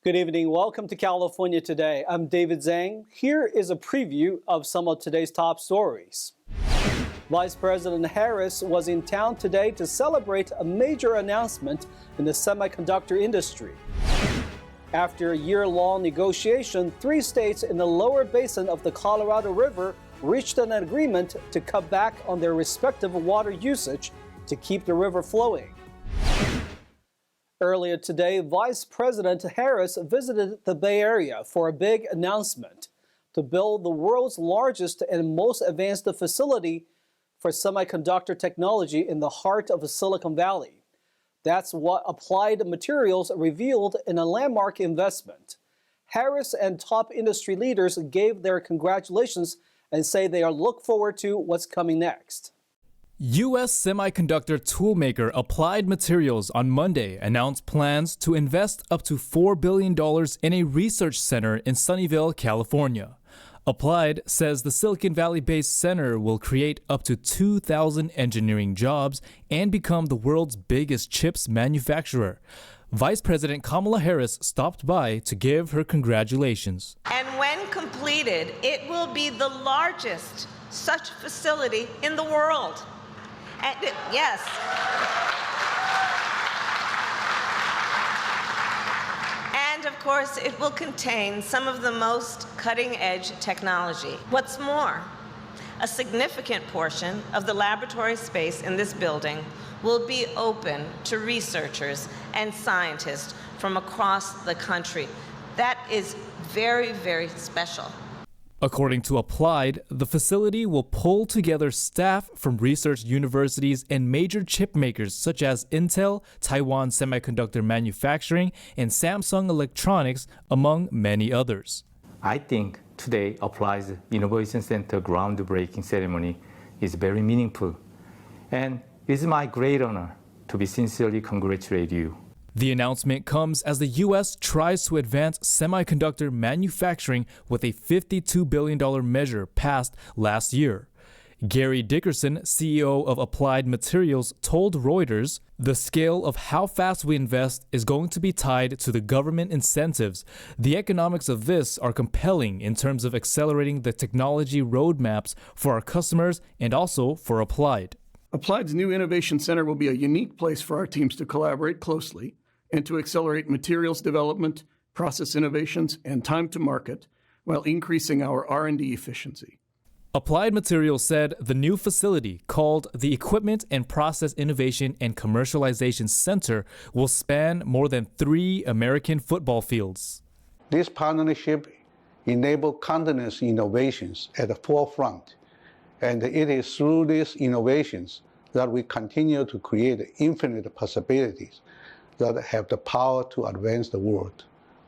Good evening. Welcome to California Today. I'm David Zhang. Here is a preview of some of today's top stories. Vice President Harris was in town today to celebrate a major announcement in the semiconductor industry. After a year-long negotiation, 3 states in the lower basin of the Colorado River reached an agreement to cut back on their respective water usage to keep the river flowing. Earlier today, Vice President Harris visited the Bay Area for a big announcement to build the world's largest and most advanced facility for semiconductor technology in the heart of Silicon Valley. That's what Applied Materials revealed in a landmark investment. Harris and top industry leaders gave their congratulations and say they are look forward to what's coming next. U.S. semiconductor toolmaker Applied Materials on Monday announced plans to invest up to $4 billion in a research center in Sunnyvale, California. Applied says the Silicon Valley-based center will create up to 2,000 engineering jobs and become the world's biggest chips manufacturer. Vice President Kamala Harris stopped by to give her congratulations. And when completed, it will be the largest such facility in the world. Yes. And of course, it will contain some of the most cutting-edge technology. What's more, a significant portion of the laboratory space in this building will be open to researchers and scientists from across the country. That is very, very special. According to Applied, the facility will pull together staff from research universities and major chip makers such as Intel, Taiwan Semiconductor Manufacturing, and Samsung Electronics, among many others. I think today Applied's Innovation Center groundbreaking ceremony is very meaningful, and it is my great honor to be sincerely congratulate you. The announcement comes as the U.S. tries to advance semiconductor manufacturing with a $52 billion measure passed last year. Gary Dickerson, CEO of Applied Materials, told Reuters, "The scale of how fast we invest is going to be tied to the government incentives. The economics of this are compelling in terms of accelerating the technology roadmaps for our customers and also for Applied." Applied's new Innovation Center will be a unique place for our teams to collaborate closely and to accelerate materials development, process innovations, and time to market while increasing our R&D efficiency. Applied Materials said the new facility, called the Equipment and Process Innovation and Commercialization Center, will span more than 3 American football fields. This partnership enables continuous innovations at the forefront, and it is through these innovations that we continue to create infinite possibilities that have the power to advance the world.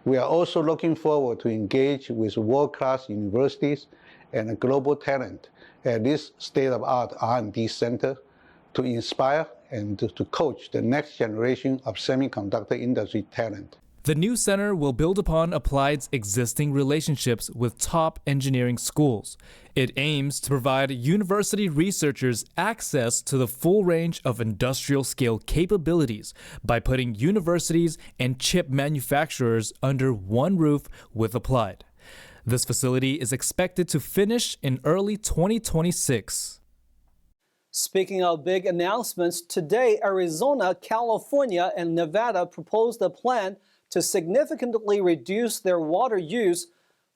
We are also looking forward to engage with world-class universities and global talent at this state-of-the-art R&D center to inspire and to coach the next generation of semiconductor industry talent. The new center will build upon Applied's existing relationships with top engineering schools. It aims to provide university researchers access to the full range of industrial-scale capabilities by putting universities and chip manufacturers under one roof with Applied. This facility is expected to finish in early 2026. Speaking of big announcements, today Arizona, California, and Nevada proposed a plan to significantly reduce their water use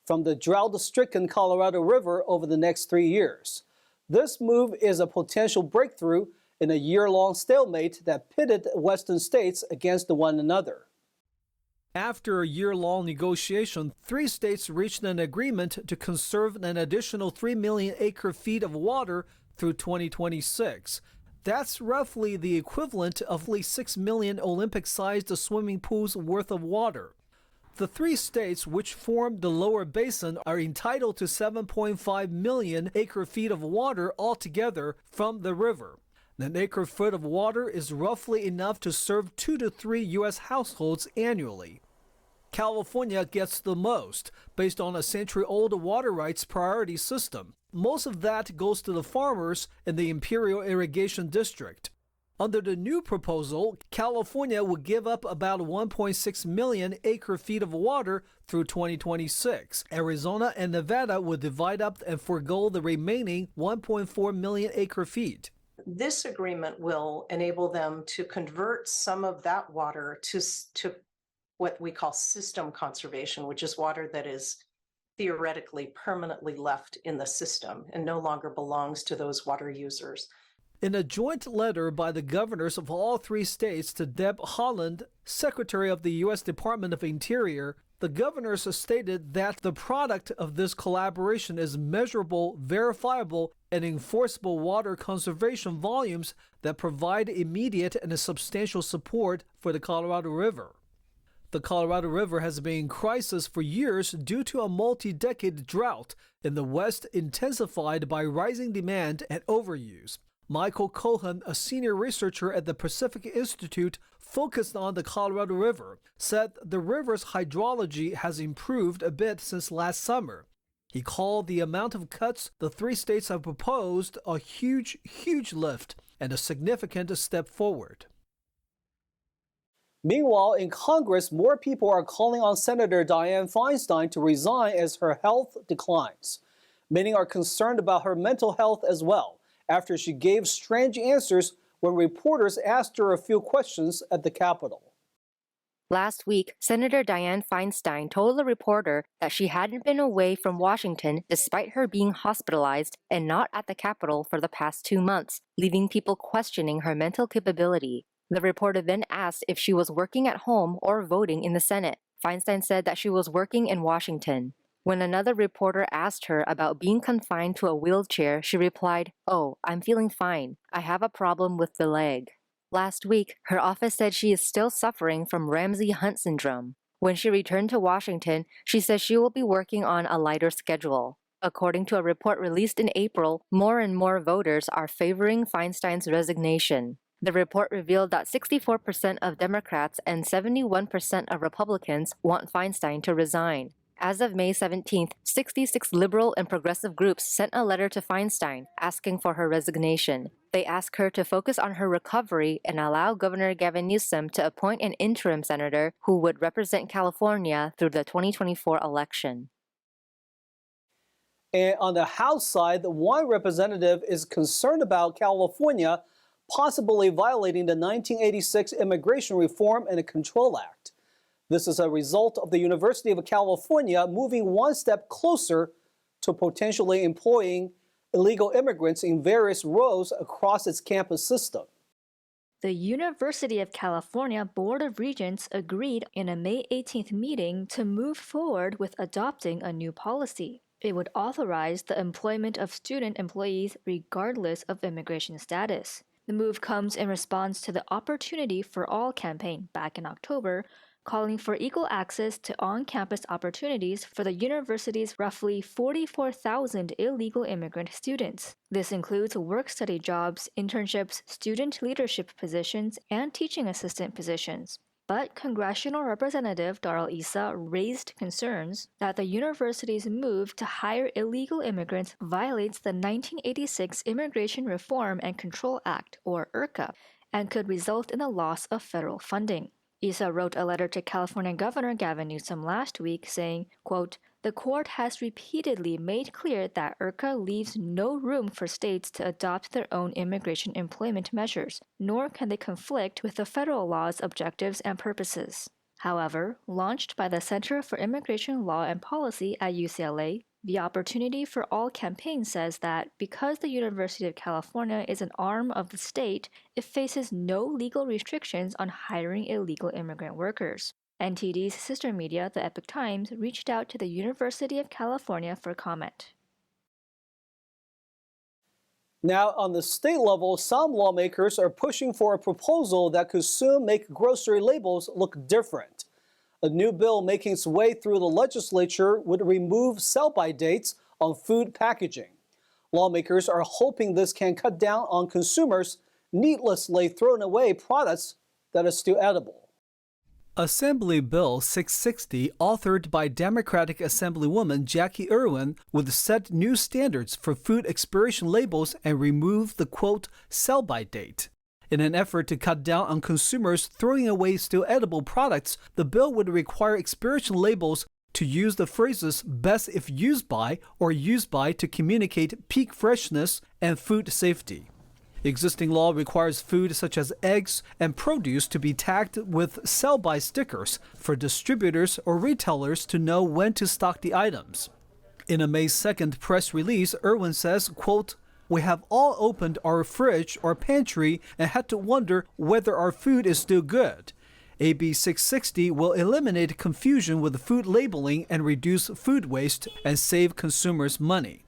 from the drought-stricken Colorado River over the next 3 years. This move is a potential breakthrough in a year-long stalemate that pitted western states against one another. After a year-long negotiation, 3 states reached an agreement to conserve an additional 3 million acre-feet of water through 2026. That's roughly the equivalent of 6 million Olympic-sized swimming pools worth of water. The 3 states which form the lower basin are entitled to 7.5 million acre-feet of water altogether from the river. An acre-foot of water is roughly enough to serve 2 to 3 U.S. households annually. California gets the most, based on a century-old water rights priority system. Most of that goes to the farmers in the Imperial Irrigation District. Under the new proposal, California would give up about 1.6 million acre-feet of water through 2026. Arizona and Nevada would divide up and forego the remaining 1.4 million acre-feet. This agreement will enable them to convert some of that water to what we call system conservation, which is water that is theoretically permanently left in the system and no longer belongs to those water users. In a joint letter by the governors of all three states to Deb Haaland, Secretary of the U.S. Department of Interior, the governors stated that the product of this collaboration is measurable, verifiable, and enforceable water conservation volumes that provide immediate and substantial support for the Colorado River. The Colorado River has been in crisis for years due to a multi-decade drought in the West intensified by rising demand and overuse. Michael Cohen, a senior researcher at the Pacific Institute focused on the Colorado River, said the river's hydrology has improved a bit since last summer. He called the amount of cuts the three states have proposed a huge lift and a significant step forward. Meanwhile, in Congress, more people are calling on Senator Dianne Feinstein to resign as her health declines. Many are concerned about her mental health as well, after she gave strange answers when reporters asked her a few questions at the Capitol. Last week, Senator Dianne Feinstein told a reporter that she hadn't been away from Washington despite her being hospitalized and not at the Capitol for the past 2 months, leaving people questioning her mental capability. The reporter then asked if she was working at home or voting in the Senate. Feinstein said that she was working in Washington. When another reporter asked her about being confined to a wheelchair, she replied, "Oh, I'm feeling fine. I have a problem with the leg." Last week, her office said she is still suffering from Ramsay-Hunt syndrome. When she returned to Washington, she says she will be working on a lighter schedule. According to a report released in April, more and more voters are favoring Feinstein's resignation. The report revealed that 64% of Democrats and 71% of Republicans want Feinstein to resign. As of May 17th, 66 liberal and progressive groups sent a letter to Feinstein asking for her resignation. They asked her to focus on her recovery and allow Governor Gavin Newsom to appoint an interim senator who would represent California through the 2024 election. And on the House side, one representative is concerned about California possibly violating the 1986 Immigration Reform and Control Act. This is a result of the University of California moving one step closer to potentially employing illegal immigrants in various roles across its campus system. The University of California Board of Regents agreed in a May 18th meeting to move forward with adopting a new policy. It would authorize the employment of student employees regardless of immigration status. The move comes in response to the Opportunity for All campaign back in October, calling for equal access to on-campus opportunities for the university's roughly 44,000 illegal immigrant students. This includes work-study jobs, internships, student leadership positions, and teaching assistant positions. But Congressional Representative Darrell Issa raised concerns that the university's move to hire illegal immigrants violates the 1986 Immigration Reform and Control Act, or IRCA, and could result in the loss of federal funding. Issa wrote a letter to California Governor Gavin Newsom last week saying, quote, "The court has repeatedly made clear that IRCA leaves no room for states to adopt their own immigration employment measures, nor can they conflict with the federal law's objectives and purposes." However, launched by the Center for Immigration Law and Policy at UCLA, the Opportunity for All campaign says that because the University of California is an arm of the state, it faces no legal restrictions on hiring illegal immigrant workers. NTD's sister media, the Epoch Times, reached out to the University of California for comment. Now, on the state level, some lawmakers are pushing for a proposal that could soon make grocery labels look different. A new bill making its way through the legislature would remove sell-by dates on food packaging. Lawmakers are hoping this can cut down on consumers needlessly throwing away products that are still edible. Assembly Bill 660, authored by Democratic Assemblywoman Jackie Irwin, would set new standards for food expiration labels and remove the, quote, sell-by date. In an effort to cut down on consumers throwing away still edible products, the bill would require expiration labels to use the phrases best if used by or used by to communicate peak freshness and food safety. Existing law requires food such as eggs and produce to be tagged with sell-by stickers for distributors or retailers to know when to stock the items. In a May 2nd press release, Irwin says, quote, "We have all opened our fridge or pantry and had to wonder whether our food is still good. AB 660 will eliminate confusion with food labeling and reduce food waste and save consumers money."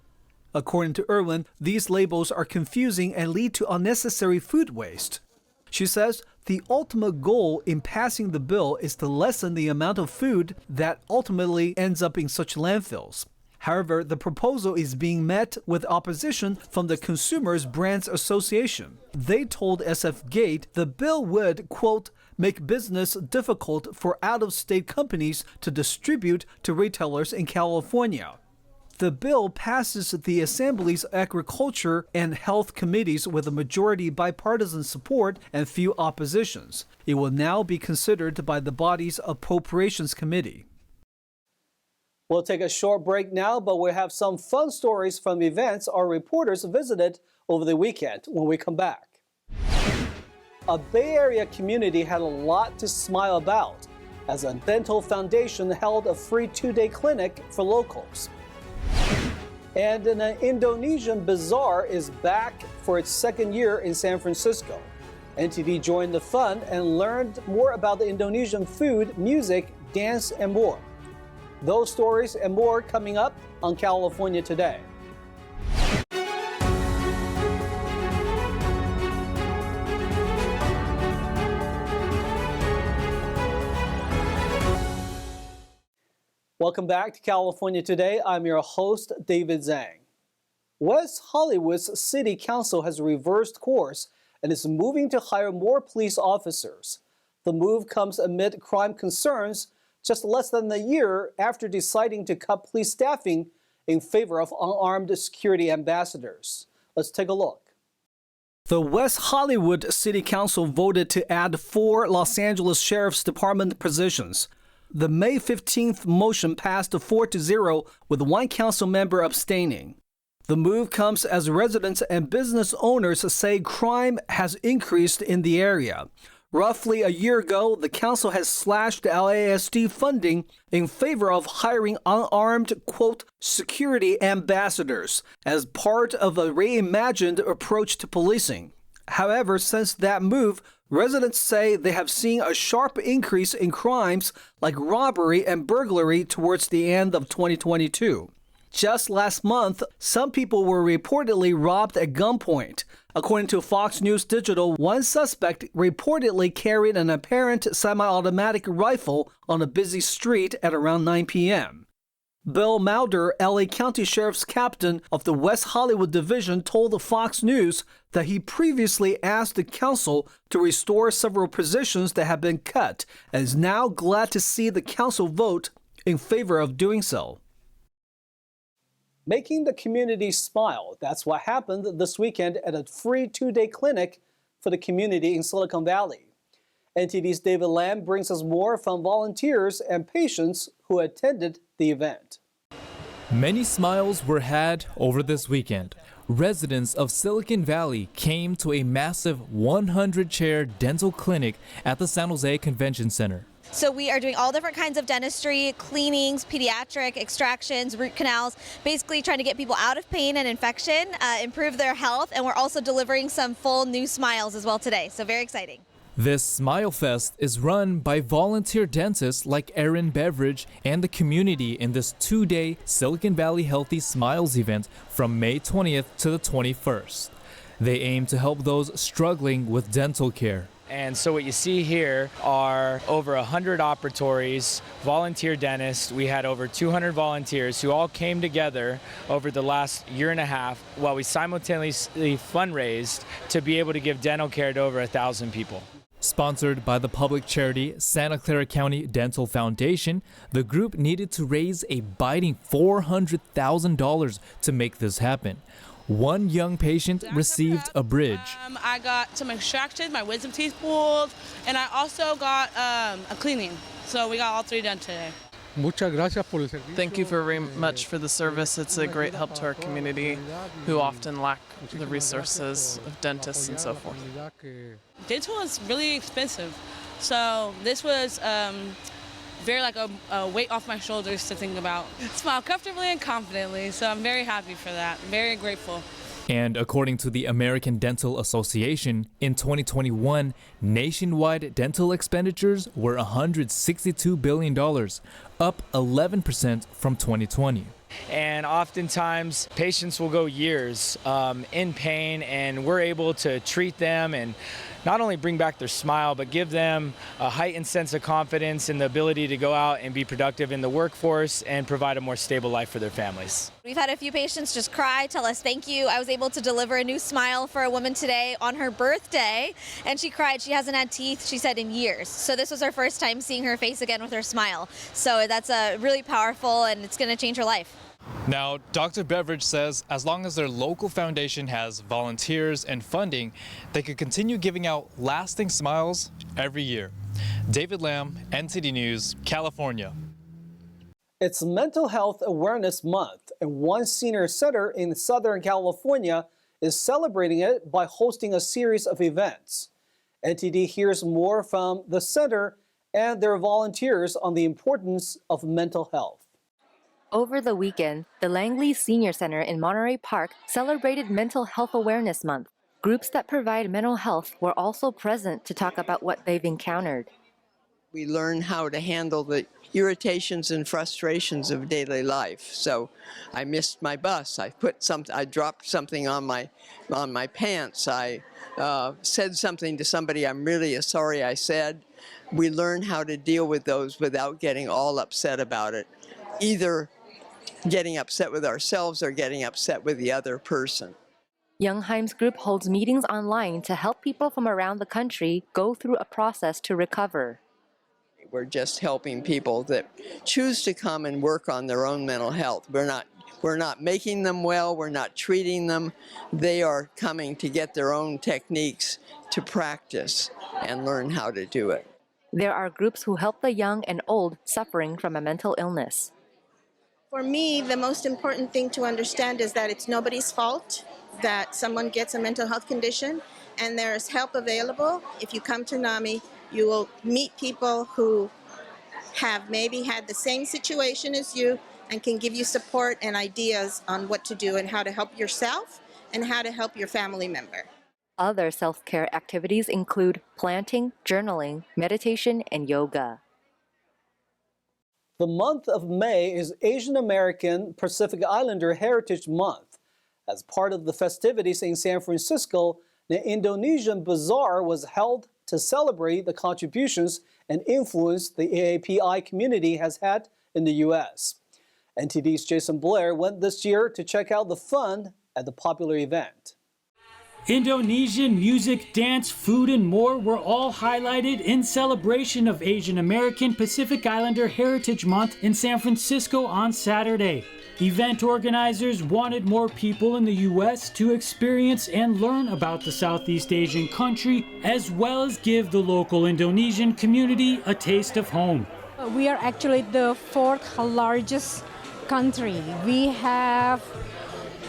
According to Irwin, these labels are confusing and lead to unnecessary food waste. She says the ultimate goal in passing the bill is to lessen the amount of food that ultimately ends up in such landfills. However, the proposal is being met with opposition from the Consumers Brands Association. They told SF Gate the bill would, quote, "make business difficult for out-of-state companies to distribute to retailers in California." The bill passes the Assembly's Agriculture and Health Committees with a majority bipartisan support and few oppositions. It will now be considered by the body's Appropriations Committee. We'll take a short break now, but we have some fun stories from events our reporters visited over the weekend when we come back. A Bay Area community had a lot to smile about as a dental foundation held a free 2-day clinic for locals. And an Indonesian bazaar is back for its second year in San Francisco. NTD joined the fun and learned more about the Indonesian food, music, dance, and more. Those stories and more coming up on California Today. Welcome back to California Today. I'm your host, David Zhang. West Hollywood's City Council has reversed course and is moving to hire more police officers. The move comes amid crime concerns just less than a year after deciding to cut police staffing in favor of unarmed security ambassadors. Let's take a look. The West Hollywood City Council voted to add 4 Los Angeles Sheriff's Department positions. The May 15th motion passed 4-0 with 1 council member abstaining. The move comes as residents and business owners say crime has increased in the area. Roughly a year ago, the council has slashed LASD funding in favor of hiring unarmed, quote, security ambassadors as part of a reimagined approach to policing. However, since that move, residents say they have seen a sharp increase in crimes like robbery and burglary towards the end of 2022. Just last month, some people were reportedly robbed at gunpoint. According to Fox News Digital, one suspect reportedly carried an apparent semi-automatic rifle on a busy street at around 9 p.m. Bill Mauder, LA County Sheriff's captain of the West Hollywood Division, told Fox News that he previously asked the council to restore several positions that had been cut and is now glad to see the council vote in favor of doing so. Making the community smile. That's what happened this weekend at a free 2-day clinic for the community in Silicon Valley. NTD's David Lamb brings us more from volunteers and patients who attended the event. Many smiles were had over this weekend. Residents of Silicon Valley came to a massive 100-chair dental clinic at the San Jose Convention Center. So we are doing all different kinds of dentistry, cleanings, pediatric extractions, root canals, basically trying to get people out of pain and infection, improve their health, and we're also delivering some full new smiles as well today. So very exciting. This Smile Fest is run by volunteer dentists like Erin Beveridge and the community in this 2-day Silicon Valley Healthy Smiles event from May 20th to the 21st. They aim to help those struggling with dental care. And so what you see here are over 100 operatories, volunteer dentists. We had over 200 volunteers who all came together over the last year and a half while we simultaneously fundraised to be able to give dental care to over 1,000 people. Sponsored by the public charity Santa Clara County Dental Foundation, the group needed to raise a biting $400,000 to make this happen. One young patient received a bridge. I got some extractions, my wisdom teeth pulled, and I also got a cleaning. So we got all 3 done today. Thank you very much for the service. It's a great help to our community who often lack the resources of dentists and so forth. Dental is really expensive. So this was very like a weight off my shoulders to think about. Smile comfortably and confidently. So I'm very happy for that. Very grateful. And according to the American Dental Association, in 2021, nationwide dental expenditures were $162 billion, up 11% from 2020. And oftentimes patients will go years in pain, and we're able to treat them and not only bring back their smile, but give them a heightened sense of confidence in the ability to go out and be productive in the workforce and provide a more stable life for their families. We've had a few patients just cry, tell us thank you. I was able to deliver a new smile for a woman today on her birthday, and she cried. She hasn't had teeth, she said, in years. So this was her first time seeing her face again with her smile. So that's really powerful, and it's going to change her life. Now, Dr. Beveridge says as long as their local foundation has volunteers and funding, they could continue giving out lasting smiles every year. David Lamb, NTD News, California. It's Mental Health Awareness Month, and one senior center in Southern California is celebrating it by hosting a series of events. NTD hears more from the center and their volunteers on the importance of mental health. Over the weekend, the Langley Senior Center in Monterey Park celebrated Mental Health Awareness Month. Groups that provide mental health were also present to talk about what they've encountered. We learn how to handle the irritations and frustrations of daily life. So I missed my bus. I dropped something on my pants. I said something to somebody I'm really sorry I said. We learn how to deal with those without getting all upset about it, either getting upset with ourselves or getting upset with the other person. Youngheim's group holds meetings online to help people from around the country go through a process to recover. We're just helping people that choose to come and work on their own mental health. We're not making them well, we're not treating them. They are coming to get their own techniques to practice and learn how to do it. There are groups who help the young and old suffering from a mental illness. For me, the most important thing to understand is that it's nobody's fault that someone gets a mental health condition, and there is help available. If you come to NAMI, you will meet people who have maybe had the same situation as you and can give you support and ideas on what to do and how to help yourself and how to help your family member. Other self-care activities include planting, journaling, meditation, and yoga. The month of May is Asian American Pacific Islander Heritage Month. As part of the festivities in San Francisco, the Indonesian bazaar was held to celebrate the contributions and influence the AAPI community has had in the U.S. NTD's Jason Blair went this year to check out the fun at the popular event. Indonesian music, dance, food, and more were all highlighted in celebration of Asian American Pacific Islander Heritage Month in San Francisco on Saturday. Event organizers wanted more people in the U.S. to experience and learn about the Southeast Asian country, as well as give the local Indonesian community a taste of home. We are actually the 4th largest country. We have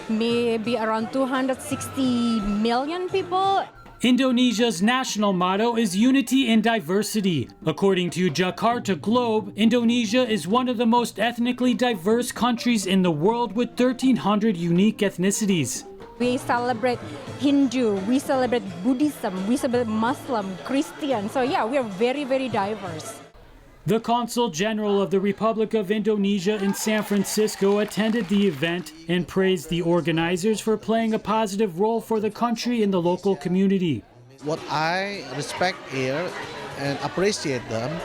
maybe around 260 million people. Indonesia's national motto is unity in diversity. According to Jakarta Globe, Indonesia is one of the most ethnically diverse countries in the world with 1,300 unique ethnicities. We celebrate Hindu, we celebrate Buddhism, we celebrate Muslim, Christian. So yeah, we are very, very diverse. The Consul General of the Republic of Indonesia in San Francisco attended the event and praised the organizers for playing a positive role for the country and the local community. What I respect here and appreciate them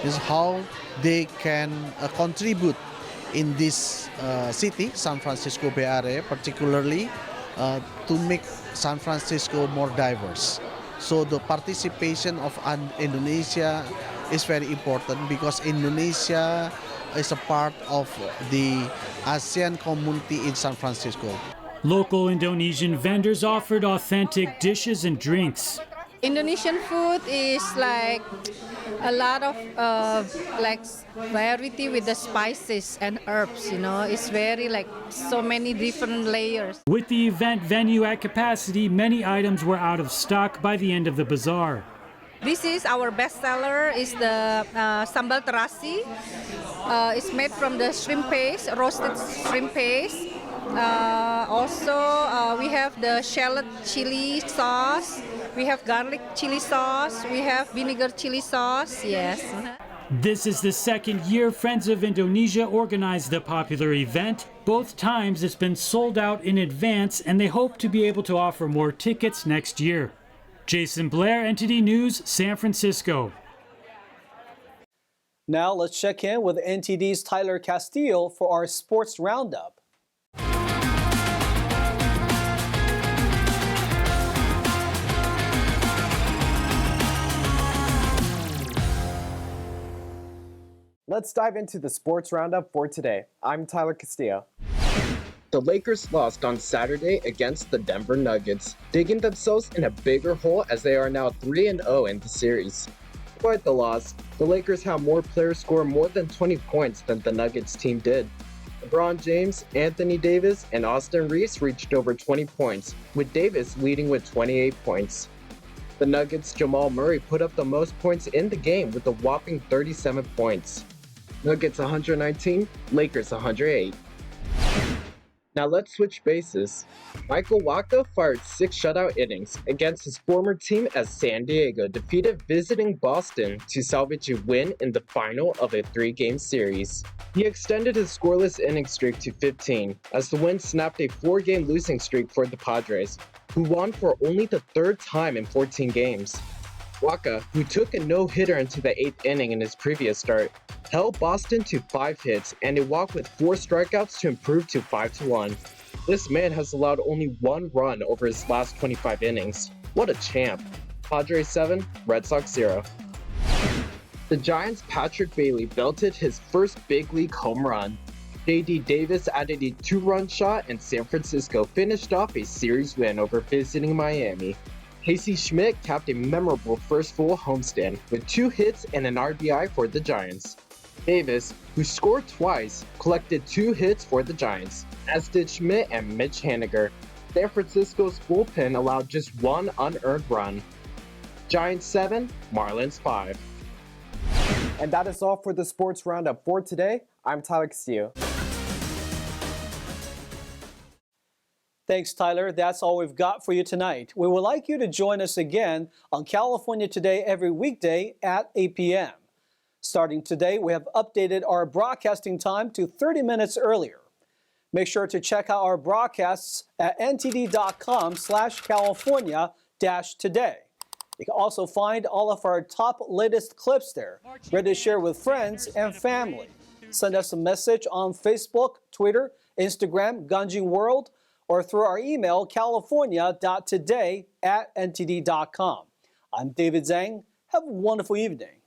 is how they can contribute in this city, San Francisco Bay Area, particularly to make San Francisco more diverse. So the participation of Indonesia is very important because Indonesia is a part of the ASEAN community in San Francisco. Local Indonesian vendors offered authentic dishes and drinks. Indonesian food is like a lot of like variety with the spices and herbs, you know. It's very like so many different layers. With the event venue at capacity, many items were out of stock by the end of the bazaar. This is our best seller, is the sambal terasi. It's made from the shrimp paste, roasted shrimp paste. Also, we have the shallot chili sauce. We have garlic chili sauce. We have vinegar chili sauce. Yes. This is the second year Friends of Indonesia organized the popular event. Both times it's been sold out in advance, and they hope to be able to offer more tickets next year. Jason Blair, NTD News, San Francisco. Now let's check in with NTD's Tyler Castillo for our sports roundup. Let's dive into the sports roundup for today. I'm Tyler Castillo. The Lakers lost on Saturday against the Denver Nuggets, digging themselves in a bigger hole as they are now 3-0 in the series. Despite the loss, the Lakers have more players score more than 20 points than the Nuggets team did. LeBron James, Anthony Davis, and Austin Reeves reached over 20 points, with Davis leading with 28 points. The Nuggets' Jamal Murray put up the most points in the game with a whopping 37 points. Nuggets 119, Lakers 108. Now let's switch bases. Michael Wacha fired 6 shutout innings against his former team as San Diego defeated visiting Boston to salvage a win in the final of a 3-game series. He extended his scoreless inning streak to 15 as the win snapped a 4-game losing streak for the Padres, who won for only the 3rd time in 14 games. Wacha, who took a no-hitter into the 8th inning in his previous start, held Boston to 5 hits and a walk with 4 strikeouts to improve to 5-1. This man has allowed only 1 run over his last 25 innings. What a champ. Padres 7, Red Sox 0. The Giants' Patrick Bailey belted his first big league home run. J.D. Davis added a 2-run shot and San Francisco finished off a series win over visiting Miami. Casey Schmidt capped a memorable first full homestand with 2 hits and an RBI for the Giants. Davis, who scored twice, collected 2 hits for the Giants, as did Schmidt and Mitch Haniger. San Francisco's bullpen allowed just 1 unearned run. Giants 7, Marlins 5. And that is all for the sports roundup for today. I'm Tyler Castillo. Thanks, Tyler. That's all we've got for you tonight. We would like you to join us again on California Today every weekday at 8 p.m. Starting today, we have updated our broadcasting time to 30 minutes earlier. Make sure to check out our broadcasts at ntd.com/California-today. You can also find all of our top latest clips there, ready to share with friends and family. Send us a message on Facebook, Twitter, Instagram, Ganjing World, or through our email, california.today@ntd.com. I'm David Zhang. Have a wonderful evening.